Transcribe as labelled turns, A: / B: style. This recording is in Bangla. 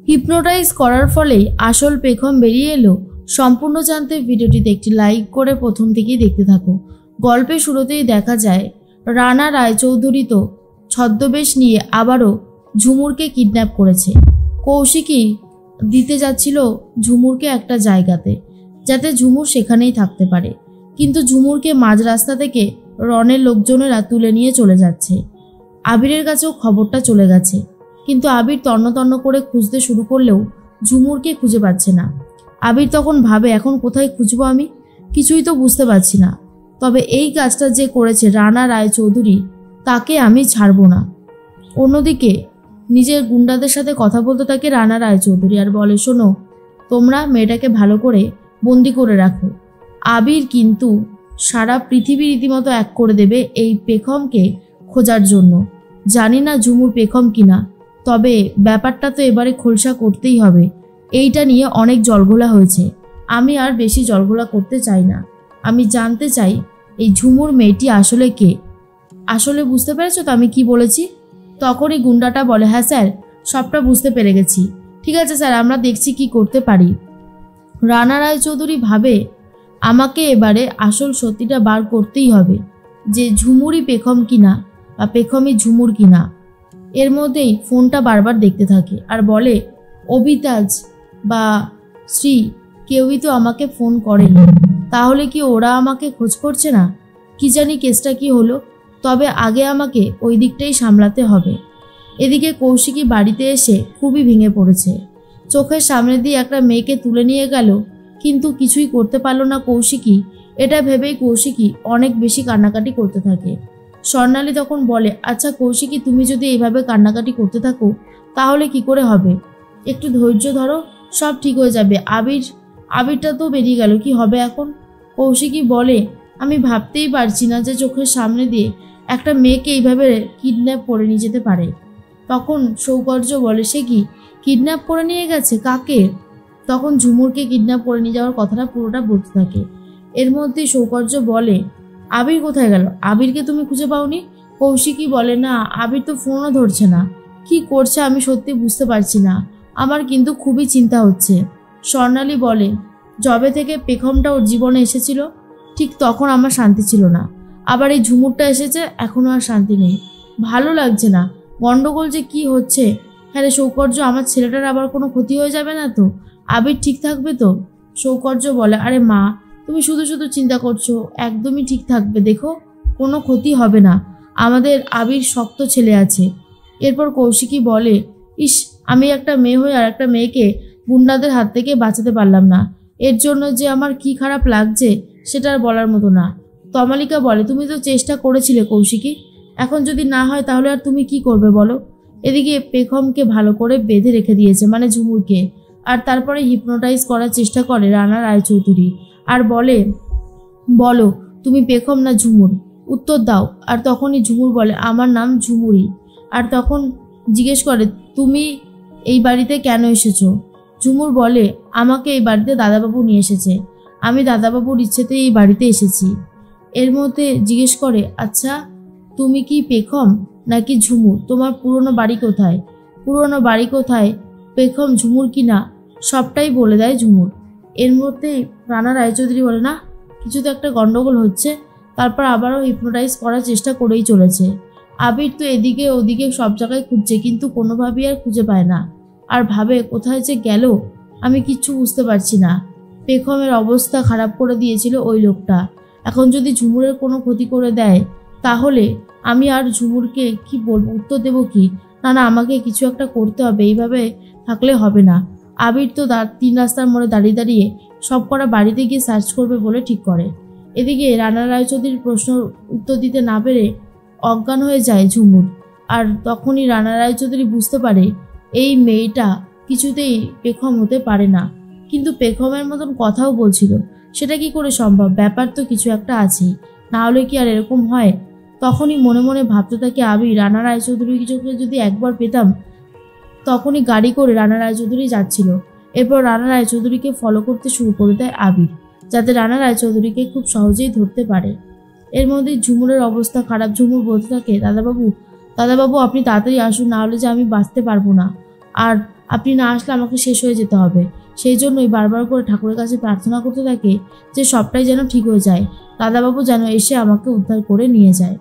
A: হিপনোটাইজ করার ফলেই আসল পেখম বেরিয়ে এলো। সম্পূর্ণ জানতে ভিডিওটিতে একটি লাইক করে প্রথম থেকেই দেখতে থাকো। গল্পের শুরুতেই দেখা যায় রানা রায়চৌধুরী তো ছদ্মবেশ নিয়ে আবারও ঝুমুরকে কিডন্যাপ করেছে। কৌশিকী দিতে যাচ্ছিল ঝুমুরকে একটা জায়গাতে, যাতে ঝুমুর সেখানেই থাকতে পারে, কিন্তু ঝুমুরকে মাঝ রাস্তা থেকে রনের লোকজনেরা তুলে নিয়ে চলে যাচ্ছে। আবিরের কাছেও খবরটা চলে গেছে, কিন্তু আবির তন্ন করে খুঁজতে শুরু করলেও ঝুমুরকে খুঁজে পাচ্ছে না। আবির তখন ভাবে, এখন কোথায় খুঁজবো আমি, কিছুই তো বুঝতে পারছি না। তবে এই কাজটা যে করেছে রানা রায়চৌধুরী, তাকে আমি ছাড়বো না। অন্যদিকে নিজের গুন্ডাদের সাথে কথা বলতে থাকে রানা রায়চৌধুরী আর বলে, শোনো, তোমরা মেয়েটাকে ভালো করে বন্দি করে রাখো। আবির কিন্তু সারা পৃথিবী রীতিমতো এক করে দেবে এই পেখমকে খোঁজার জন্য। জানি না ঝুমুর পেখম কিনা, তবে ব্যাপারটা তো এবারে খোলসা করতেই হবে। এইটা নিয়ে অনেক জলঘোলা হয়েছে, আমি আর বেশি জলঘোলা করতে চাই না। আমি জানতে চাই এই ঝুমুর মেয়েটি আসলে কে। আসলে বুঝতে পেরেছো তো আমি কি বলেছি? তখনই গুন্ডাটা বলে, হ্যাঁ স্যার, সবটা বুঝতে পেরে গেছি। ঠিক আছে স্যার, আমরা দেখছি কি করতে পারি। রানা রায়চৌধুরী ভাবে, আমাকে এবারে আসল সত্যিটা বার করতেই হবে, যে ঝুমুরই পেখম কিনা বা পেখমই ঝুমুর কিনা। এর মধ্যেই ফোনটা বারবার দেখতে থাকে আর বলে, অবিতাজ বা শ্রী কেউই তো আমাকে ফোন করেনি, তাহলে কি ওরা আমাকে খোঁজ করছে না? কি জানি কেসটা কি হলো, তবে আগে আমাকে ওই দিকটাই সামলাতে হবে। এদিকে কৌশিকী বাড়িতে এসে খুবই ভেঙে পড়েছে। চোখের সামনে দিয়ে একটা মেয়েকে তুলে নিয়ে গেল, কিন্তু কিছুই করতে পারল না কৌশিকী। এটা ভেবেই কৌশিকী অনেক বেশি কান্নাকাটি করতে থাকে। স্বর্ণালী তখন বলে, আচ্ছা কৌশিকী, তুমি যদি এইভাবে কান্নাকাটি করতে থাকো তাহলে কি করে হবে? একটু ধৈর্য ধরো, সব ঠিক হয়ে যাবে। আবিরটা তো বেরিয়ে গেল, কি হবে এখন? কৌশিকী বলে, আমি ভাবতেই পারছি না যে চোখের সামনে দিয়ে একটা মেয়েকে এইভাবে কিডন্যাপ করে নিয়ে যেতে পারে। তখন সৌকর্য বলে, সে কি কিডন্যাপ করে নিয়ে গেছে? কাকে? তখন ঝুমুরকে কিডন্যাপ করে নিয়ে যাওয়ার কথাটা পুরোটা বলতে থাকে। এর মধ্যে সৌকর্য বলে, আবির কোথায় গেল? আবিরকে তুমি খুঁজে পাওনি? কৌশিকী বলে, না, আবির তো ফোনও ধরছে না, কি করছে আমি সত্যি বুঝতে পারছি না, আমার কিন্তু খুবই চিন্তা হচ্ছে। স্বর্ণালী বলে, যবে থেকে পেখমটা ওর জীবনে এসেছিল ঠিক তখন আমার শান্তি ছিল না, আবার এই ঝুমুরটা এসেছে, এখনও আর শান্তি নেই, ভালো লাগছে না। গন্ডগোল যে কি হচ্ছে। হ্যাঁ রে সৌকর্য, আমার ছেলেটার আবার কোনো ক্ষতি হয়ে যাবে না তো? আবির ঠিক থাকবে তো? সৌকর্য বলে, আরে মা, তুমি শুধু শুধু চিন্তা করছো, একদমই ঠিক থাকবে, দেখো কোনো ক্ষতি হবে না, আমাদের আবির শক্ত ছেলে আছে। এরপর কৌশিকী বলে, ইস, আমি একটা মেয়ে হয়ে আর একটা মেয়েকে গুন্ডাদের হাত থেকে বাঁচাতে পারলাম না, এর জন্য যে আমার কি খারাপ লাগছে সেটা আর বলার মতো না। তমালিকা বলে, তুমি তো চেষ্টা করেছিলে কৌশিকী, এখন যদি না হয় তাহলে আর তুমি কি করবে বলো? এদিকে পেখমকে ভালো করে বেঁধে রেখে দিয়েছে, মানে ঝুমুরকে, আর তারপরে হিপনোটাইজ করার চেষ্টা করে রানা রায়চৌধুরী আর বলে, বলো তুমি পেখম না ঝুমুর, উত্তর দাও। আর তখনই ঝুমুর বলে, আমার নাম ঝুমুরি। আর তখন জিজ্ঞেস করে, তুমি এই বাড়িতে কেন এসেছো? ঝুমুর বলে, আমাকে এই বাড়িতে দাদাবাবু নিয়ে এসেছে, আমি দাদাবাবুর ইচ্ছেতেই এই বাড়িতে এসেছি। এর মধ্যে জিজ্ঞেস করে, আচ্ছা তুমি কি পেখম নাকি ঝুমুর? তোমার পুরনো বাড়ি কোথায়? পুরনো বাড়ি কোথায়, পেখম ঝুমুর কিনা সবটাই বলে দেয় ঝুমুর। এর মধ্যে রানা রায়চৌধুরী বলে, না, কিছু তো একটা গন্ডগোল হচ্ছে। তারপর আবারও হিপনোটাইজ করার চেষ্টা করেই চলেছে। আবির তো এদিকে ওদিকে সব জায়গায় খুঁজছে, কিন্তু কোনোভাবেই আর খুঁজে পায় না, আর ভাবে কোথায় যে গেল আমি কিচ্ছু বুঝতে পারছি না। পেখমের অবস্থা খারাপ করে দিয়েছিল ওই লোকটা, এখন যদি ঝুমুরের কোনো ক্ষতি করে দেয় তাহলে আমি আর ঝুমুরকে কি বলবো, উত্তর দেবো কি? না না, আমাকে কিছু একটা করতে হবে, এইভাবে থাকলে হবে না। আবির তো 3 রাস্তার মোড়ে দাঁড়িয়ে দাঁড়িয়ে সব করা বাড়িতে গিয়ে সার্চ করবে বলে ঠিক করে। এদিকে রানা রায়চৌধুরীর প্রশ্ন উত্তর দিতে না পেরে অজ্ঞান হয়ে যায় ঝুমুর। আর তখনই রানা রায়চৌধুরী বুঝতে পারে এই মেয়েটা কিছুতেই পেখম হতে পারে না, কিন্তু পেখমের মতন কথাও বলছিল, সেটা কি করে সম্ভব? ব্যাপার তো কিছু একটা আছেই, না হলে কি আর এরকম হয়? তখনই মনে মনে ভাবতে থাকে আবির, রানা রায়চৌধুরীকে যদি একবার পেতাম। তখনই গাড়ি করে রানা রায়চৌধুরী যাচ্ছিল। এরপর রানা রায়চৌধুরীকে ফলো করতে শুরু করে দেয় আবির, যাতে রানা রায়চৌধুরীকে খুব সহজেই ধরতে পারে। এর মধ্যে ঝুমুরের অবস্থা খারাপ। ঝুমুর বলতে থাকে, দাদাবাবু আপনি তাড়াতাড়ি আসুন, না হলে যে আমি বাঁচতে পারবো না। আর আপনি না আসলে আমাকে শেষ হয়ে যেতে হবে। সেই জন্যই বারবার করে ঠাকুরের কাছে প্রার্থনা করতে থাকে যে সবটাই যেন ঠিক হয়ে যায়, দাদাবাবু যেন এসে আমাকে উদ্ধার করে নিয়ে যায়।